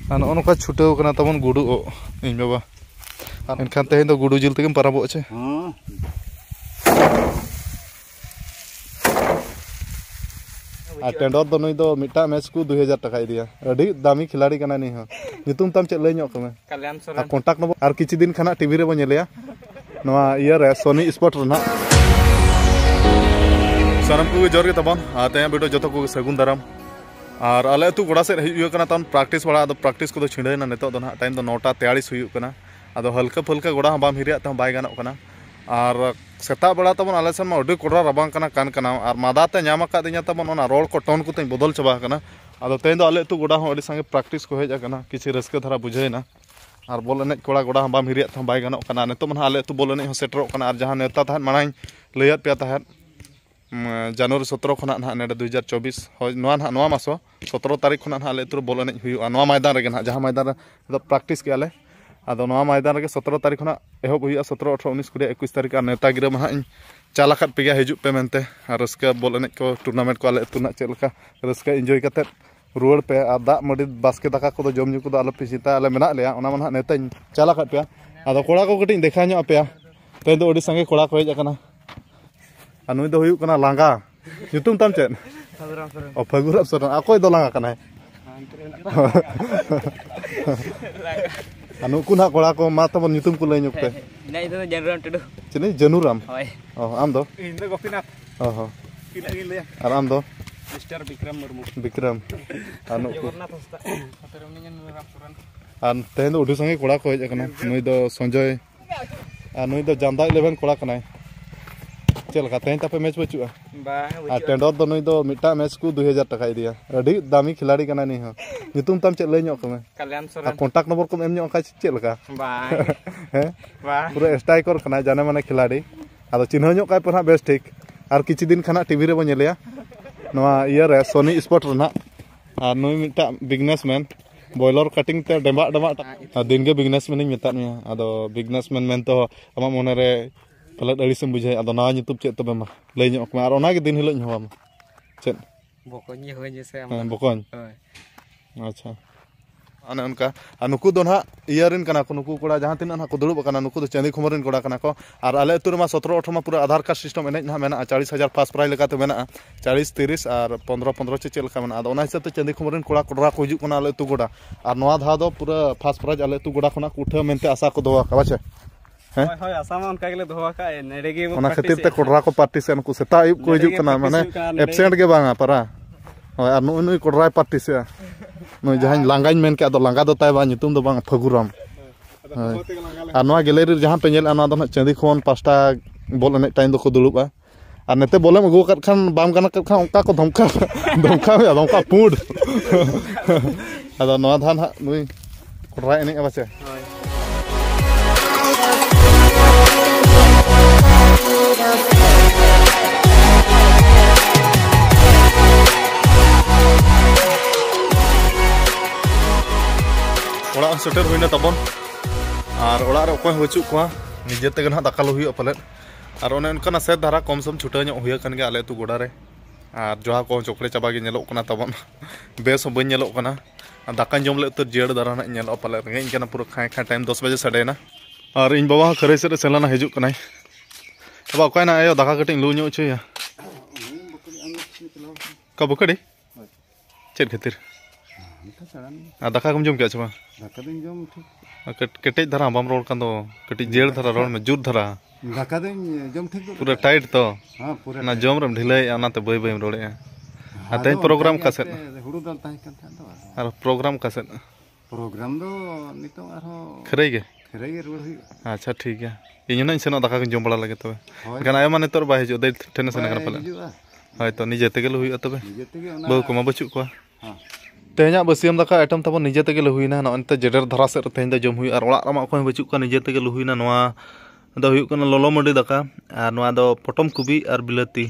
Ano ono ka छुटेव kana tabon gudu o इन बाबा एनखान तेहेन दो गुडू जिल तेगेम पाराबो छे टेंडर दो नुई दो मिटा मैच को 2000 टाका इदिया अडी दामी खिलाड़ी कना नि हो नितुम ताम चे लय ᱧᱚᱜ कमे कल्याण सोरेन कांटेक्ट नंबर आर किछि दिन खाना टीवी रे बो नेलेया नवा इयर रे सोनी स्पोर्ट रना सानम को जोर के तबन आते हैं वीडियो जतो को सगुन दाराम और आले तू गोड़ा से हुई कना तन प्रैक्टिस बड़ा अद प्रैक्टिस को छिड़ेना नितो दो ना टाइम दो 9:43 हुई कना अद हल्का फुल्का गोड़ा बाम हिरिया त बाय गानो कना और सेता बड़ा तबन आले सन मा अडी कोड़ा रबांग कना कान कना और मादाते ᱧᱟᱢ ᱟᱠᱟᱫ ᱫᱤᱧᱟ ᱛᱟᱵᱚᱱ ᱚᱱᱟ ᱨᱚᱲ ᱠᱚ ᱴᱚᱱ ᱠᱚᱛᱮᱧ ᱵᱚᱫᱚᱞ ᱪᱟᱵᱟ ᱟᱠᱟᱱᱟ ᱟᱫᱚ ᱛᱮᱦᱮᱧ ᱫᱚ ᱟᱞᱮ ᱟᱹᱛᱩ ᱜᱚᱰᱟ ᱦᱚᱸ ᱟᱹᱰᱤ ᱥᱟᱸᱜᱮ ᱯᱨᱮᱠᱴᱤᱥ ᱠᱚ ᱦᱮᱡ ᱟᱠᱟᱱᱟ ᱠᱤᱪᱷᱩ ᱨᱟᱹᱥᱠᱟᱹ ᱫᱷᱟᱨᱟ ᱵᱩᱡᱷᱟᱹᱭᱱᱟ और बॉल एनेज कोड़ा गोड़ा बाम हिरिया त बाय गानो कना नितो मा आले अतु बॉल एनेज हो सेटरोक कना और जहां नेता तहन मानाई लैयात पे तहन जनवरी 17 खना ना नेडे 2024 नवा ना नवा मासो 17 तारीख खना आले अतु बॉल एनेज हुआ नवा मैदान रे ना जहां मैदान रे प्रैक्टिस के आले आदो नवा मैदान रे 17 तारीख खना एहब हुआ 17 18 19 कुड़े 21 तारीख नेता गिरा मा चाला खात पे हिजु पे मेनते और रस्का बॉल एनेज को टूर्नामेंट को आले अतु ना चेलका रस्का एंजॉय कते रुआड़ पे और दा मडी बास्के दाका को जम ᱧᱩ को आलो पिसिता आले मेना लेया ओना मा नेता चाला खात पे आदो कोड़ा को कटिंग देखा ᱧᱚᱜ पे ते दो ओडी संगे कोड़ा को हेज अकना अनुई दो हुयु कना लांगा ᱧᱩᱛᱩᱢ ताम चेन ओ फगुराम सोरेन अकोय दो लांगा कना अनु कुना कोड़ा को मा तबन ᱧᱩᱛᱩम को लय ᱧᱚᱜ पे नै दो जनुराम टुडू चिनी जनुराम होय ओ आम दो इन दो गोपीनाथ ओहो किना गिन लया और आम दो मिस्टर विक्रम मुर्मू विक्रम अनु जगन्नाथ हस्ता अतरमनी जनुराम सोरेन आन तेन दो ओडी संगे कोड़ा को हेज अकना नुई दो संजय नुई दो जांदा 11 कोड़ा कनाय चल का तेन तापे मैच बचुआ बा टेंडर दो नुई दो मिटा मैच को 2000 टाका इदिया अडी दामी खिलाड़ी कना नि हो नितुम ताम चे लय ᱧᱚᱜ कमे कल्याण सोरेन कांटेक्ट नंबर को एम ᱧᱚᱜ का चे लका बा हैं बा पूरा स्ट्राइकर कना जाने माने खिलाड़ी आदो चिन्ह ᱧᱚᱜ काय पना बेस ठीक और किछि दिन खाना टीवी रे बो नेलेया नवा इयर रे सोनी स्पोर्ट रना और नुई मिटा बिजनेसमैन बॉयलर कटिंग ते डेंबा डेंबा दिन के बिजनेसमैन इन मेता मिया आदो बिजनेसमैन मेन तो अमा मोने रे पलट अड़ी से बुझे आदो ना ᱧᱩᱛᱩᱢ चे तबे मा लय ᱧᱚᱜ कमा और ओना के दिन हिलोñ होवा चेन बकोñ होय जैसे हम बकोñ अच्छा अने उनका नुकु दो ना इयरिन कना को नुकु कोड़ा जहां तिना ना को दुड़ुब कना नुकु दो चंदी खुमरिन कोड़ा कना को और आले अतु रे मा 17 18 मा पूरा आधार कार्ड सिस्टम एनेज ना मेना 40000 फास्ट प्राइज लेका तो मेना 40 30 और 15 15 चे चेल का मेना आदो ओना हिसाब ते चंदी खुमरिन कोड़ा कोड़ा को हिजु कना आले अतु गोड़ा और नवा धा दो पूरा फास्ट प्राइज आले अतु गोड़ा खना उठा मेनते आशा को दोवा का बाचे हैं होय आशा मा उनका गेले दोवा का नेडे गे ओना खातिर ते कोड़ा को पार्टीशन को सेता आयुब को हिजु कना माने एब्सेंट के बांगा पारा होय और नुई कोड़ा पार्टीशन नुई जहां लांगाइन मेन के अदो लांगा दो ताय बा ᱧᱩᱛᱩᱢ दो बांग फगुराम और नवा गैलरी जहां पे नेल अना दो चंदी खोन पास्ता बॉल एने टाइम दो को दुलुबा और नेते बॉलम अगु कत खान बाम गाना कत खान उनका को धमका धमका पूड अदो नवा धान नुई कोड़ा एने बाचे ओड़ा सेटर हुईना तबन और ओड़ा रे ओको बचु को निजे ते गना दाकालो हुई पले और ओने उनका से धारा कम सम छुटा ᱧᱚᱜ हुई कन गे आले तु गोड़ा रे और जोहा को चोकड़े चाबा गे नेलो कना तबन बेस हो बन नेलो कना दाका जम ले तो जेड़ दारा ना नेलो पले रे इन कना पूरा खाए खाए टाइम 10 बजे सडेना और इन बाबा खरे से सेलाना हिजु कनाय अब ओकायना आयो दाका कटिंग लु ᱧᱚᱜ छया का बकड़ी चेद खातिर दाका कम जम के अच्छा दाका दिन जम ठीक केटेज धरा बाम रोड कान दो कटिज जेड़ धरा रोड में जुर धरा दाका दिन जम ठीक पूरा टाइट तो हां पूरा ना जम रम ढिलाई अनाते बय बय रोड़े आते प्रोग्राम का सेट हुडू दल ताई कन था दो और प्रोग्राम का सेट प्रोग्राम दो नितो आरो खरे गे रोड हुई अच्छा ठीक है इन ना सेनो दाका जम बड़ा लगे तबे गाना आय माने तोर बा हिजु दे ठेने सेना कर पले हाय तो निजे तेगे हुई तबे बहु को मा बचु को हां तेहना बसियम दाका आइटम तब निजे तेगे लहुइना नते जेडर धरा से तेहन द जम हुई और ओड़ा रमा को बचु का निजे तेगे लहुइना नवा दो हुई कना लोलो मडी दाका और नवा दो पटम कुबी और बिलाती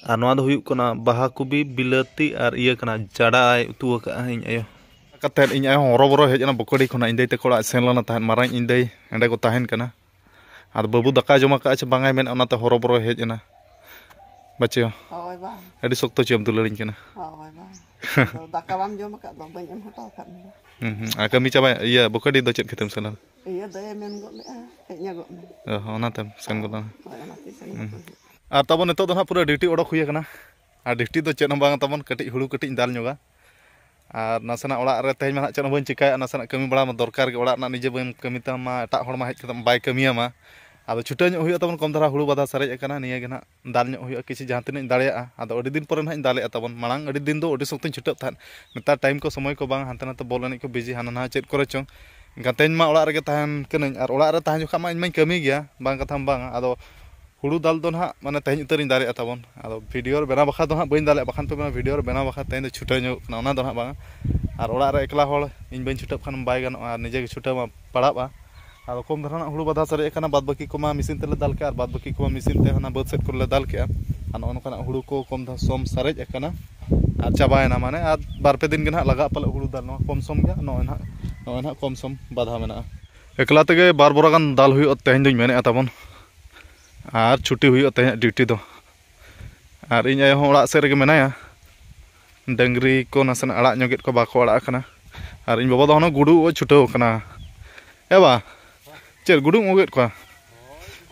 और नवा दो हुई कना बाहा कुबी बिलाती और इया कना जाड़ा उतु का इन आयो कते इन आयो हरोबरो हेजना बकड़ी खना इंदे ते कोड़ा सेनलाना तहन माराई इंदे एंडे को तहन कना और बाबू दाका जमा का बांगाय मेन ओनाते हरोबरो हेजना बच्चे होय बा अडी सख्त चेम दुलरिन कना होय बा Daka bam jom kat banyak em hotel kan. Kami coba iya buka di docet kita misalnya. Iya daya men gok kayaknya gok. Ona tem sen gok. Tabon itu tuh pura duty odok huya kana. Duty do cet bang tabon ketik hulu ketik dal nyoga. Nasana orak re teh mana cet bain cikai nasana kami bala dorkar ke orak nak nije bain kami tama tak hor mah kita bai kami ama. Ado chuta nyok huya tabon kom dara hulu bada sarej kana niya gena dal nyok huya kisi jahan tinañ daᱲᱮᱭᱟᱜᱼᱟ ado adi din pore nah daᱲᱮᱭᱟᱜᱼᱟ tabon malang adi din do adi soktin chuta tan netar time ko somoy ko bang hante nate bol enik ko busy hana nah chet kore chong gateñ ma orak rege tahan kenañ ar orak re tahan jokha ma iñ kami gya bang katham bang ado hulu dal do nah mane teñ uteriñ daᱲᱮᱭᱟᱜᱼᱟ tabon ado video re bena bakha do nah bain daᱲᱮᱭᱟᱜᱼᱟ bakhan pe video re bena bakha teñ do chuta nyok na ona do nah bang ar orak re ekla hol iñ bain chuta khan bai gano ar nije ge chuta ma padaba ado kom dara hulu bada sare kana bad baki ko ma mesin tele dal ke ar bad baki ko ma mesin te hana bad set korle dal ke an on kana hulu ko kom da som sare kana ar chabaena mane ar bar pe din gena laga pale hulu dal no kom som ge no na kom som badha mena ekla tege bar bora gan dal huyu teñ duñ mene tabon ar chuti huyu teñ duty do ar iñ ay ho orak se rege menaya dangri ko nasan arak nyoget ko bako arak kana ar iñ baba do hono gudu chutau kana ya ba cer gudung oget ko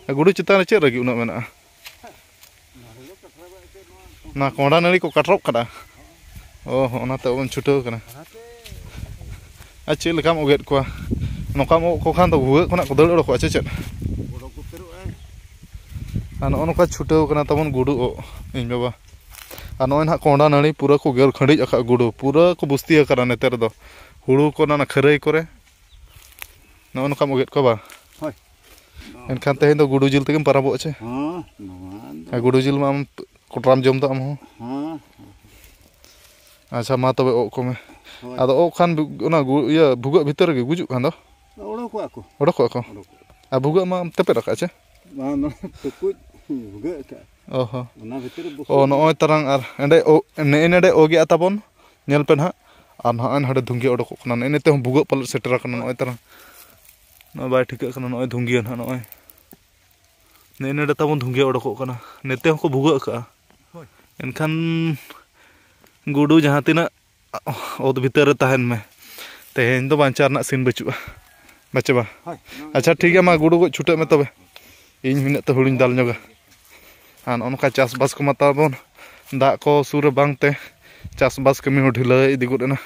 gudu citan cer lagi unak mena na konda nari ko katrok kada oh ona te on chutau kana acil kam oget ko nokam ko khan to gue kona ko dal ko acet ano ono ka chutau kana tamon gudu o iñ baba ano en ha konda nari pura ko ger khandi aka gudu pura ko busti akara neter do hulu ko na kharai kore no ono kam oget ko ba एनखान तेहें दो गुडू जिल तेगेम पाराबो छे गुडू जिल मा कोटराम जम तो आम हो अच्छा मा तबे ओ को में आदो ओ खान ओना इया भुगा भीतर गे गुजु खान दो ओडको को आ भुगा मा तेपे रखा छे मा तुकुज भुगा का ओहो ओना भीतर ओ नय तरंग आर एंडे ओ नेडे ओगे आताबन नेल पे ना आर ना एन हडे धुंगे ओडको खना नेने ते भुगा पल सेटर खना नय तरंग no bai thika kana noy dhungian ha noy nene da tabon dhungia odokok kana nete hoko bhuga ka enkhan gudu jahan tina od bhitar re tahen me tehen do banchar na sin bachua bacha ba acha thik gaya ma gudu ko chuta me tobe iñ minat te huliñ dal nyoga an onka chas bas ko mata bon da ko sur bang te chas bas kami ho dhilai idi gud na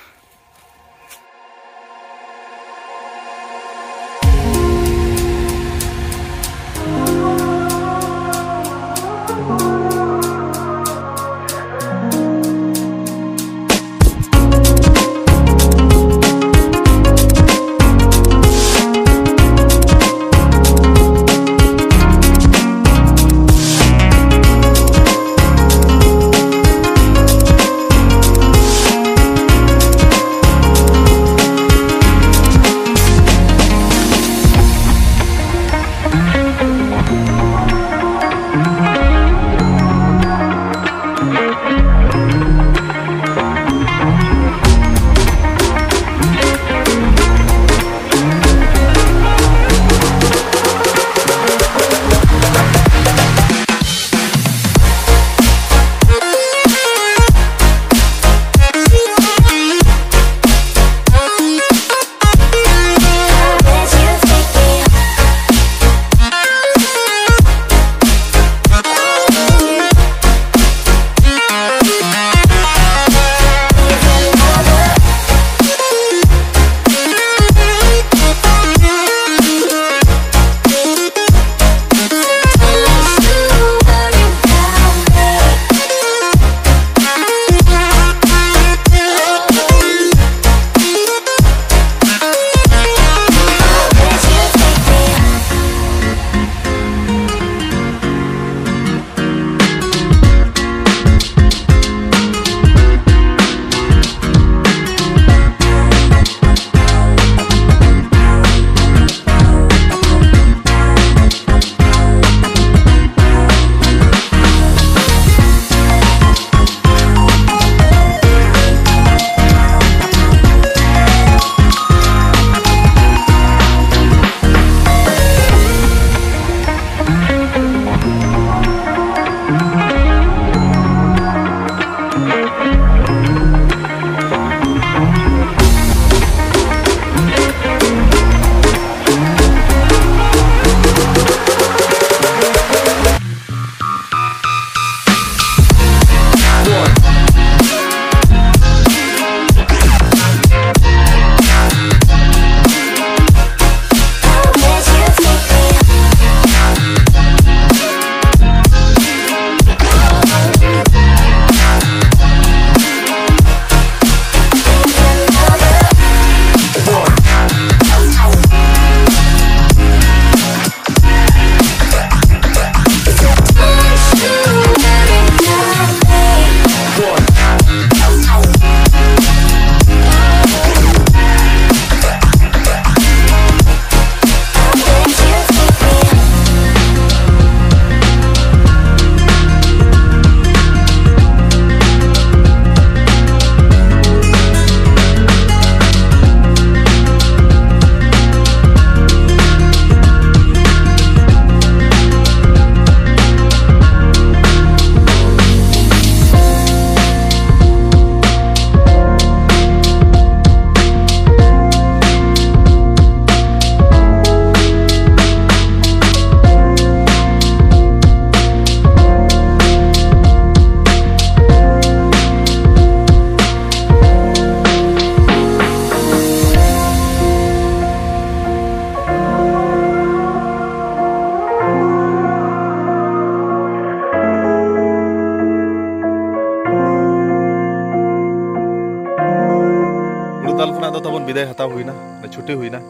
ᱛᱟᱵᱚᱱ ᱵᱤᱫᱟᱭ ᱦᱟᱛᱟᱣ ᱦᱩᱭᱱᱟ ᱪᱷᱩᱴᱤ ᱦᱩᱭᱱᱟ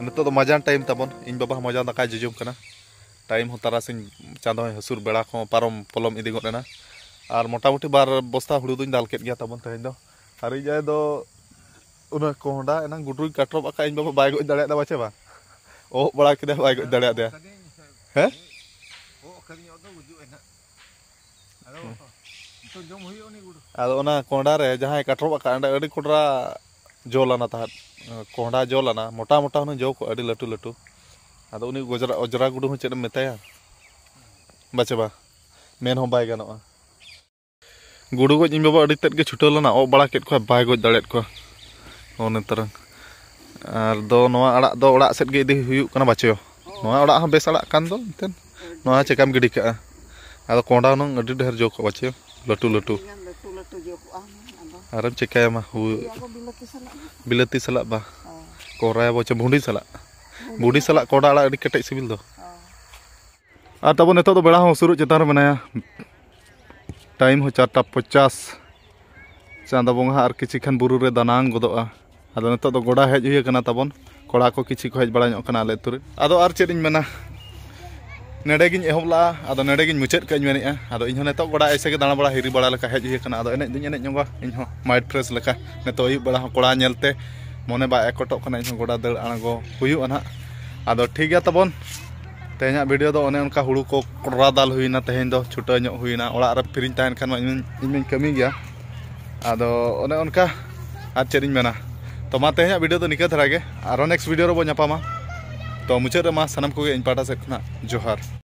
ᱱᱤᱛᱚᱜ ᱫᱚ ᱢᱟᱡᱟᱱ ᱴᱟइम ᱛᱟᱵᱚᱱ ᱤᱧ ᱵᱟᱵᱟ ᱢᱟᱡᱟᱱ ᱫᱟᱠᱟᱭ ᱡᱚᱡᱚᱢ ᱠᱟᱱᱟ टाइम ᱦᱚᱸ ᱛᱟᱨᱟᱥᱤᱧ ᱪᱟᱸᱫᱳ ᱦᱟᱹᱥᱩᱨ ᱵᱮᱲᱟ ᱠᱚ ᱯᱟᱨᱚᱢ ᱯᱚᱞᱚᱢ ᱤᱫᱤ ᱜᱚᱫ ᱮᱱᱟ ᱟᱨ ᱢᱚᱴᱟᱢᱩᱴᱤ 2 बस्ता हुड़ू दुñ दाल केट गया तबन तेहें दो आर इजाय दो उना कोहडा एना गुडरुई काटरब आका इन बाबा बाय गज दाड़े दा बाचे बा ओ बड़ा केदे बाय गज दाड़े दे हैं ओ खरी ओ दो गुजु एना आरो तो जम हुई ओनी गुडु आदो ओना कोहडा रे जहां काटरब आका अंडा अडी कोडरा जोलाना ता कोहडा जोलाना मोटा मोटा हन जो को अडी लटू लटू आदो उनी गजरा अजरा गुडु हन चेद मेताया बाचे बा मेन हो बाय गानोआ गुडू गज इन बाबा अड़ी तेद के छुटल लना ओ बड़ा केट को बाय गज दाड़ेत को ओने तरंग आर दो नोआ अड़ा दो अड़ा सेट गे इदी हुयुक कना बाचयो नोआ अड़ा ह बेस अड़ा कान दो तेन नोआ चेकाम गिडी का आदो कोंडा नंग अड़ी ढेर जो को बाचयो लटू लटू आरम चेकाया मा हु बिलती सला बा कोराया बचे भुंडी सला कोडा अड़ा अड़ी केटेज सिबिल दो आ तब नेतो तो बेड़ा हो सुरु चेतान बनाया टाइम हो 4:50 चांदा बोंगा और किसी खान बुरु रे दानांग गोदोआ आदो नेतो तो गोड़ा हेज हुई कना तबन कोड़ा को किसी को हेज बड़ा ᱧᱚᱜ कना आले तुरे आदो आर चेद ᱤᱧ मेना नेडे गिन एहबला आदो नेडे गिन मुचाद काñ मेनेआ आदो इन नेतो गोड़ा ऐसे के दाना बड़ा हिरी बड़ा लेका हेज हुई कना आदो एने दुñ एने ᱧᱚᱜᱟ इन हो माइंड फ्रेश लेका नेतो अयुब बड़ा कोड़ा नेलते मने बा एकटो कना इन गोड़ा दड़ आणगो हुयुआ ना आदो ठीक गया तबन तेहना वीडियो दो ओने उनका हुड़ू को कोड़ा दाल हुईना तेहन दो छुटा ᱧᱚᱜ हुईना ओड़ा रे फिरिन ताहन खान मा इन कमी गया आदो ओने उनका आज चेरिन मेना तो मा तेहना वीडियो दो निका धरा गे आरो नेक्स्ट वीडियो रो बो ᱧᱟᱯᱟᱢᱟ तो मुचाद रे मा सनम को इन पाटा से खना जोहार।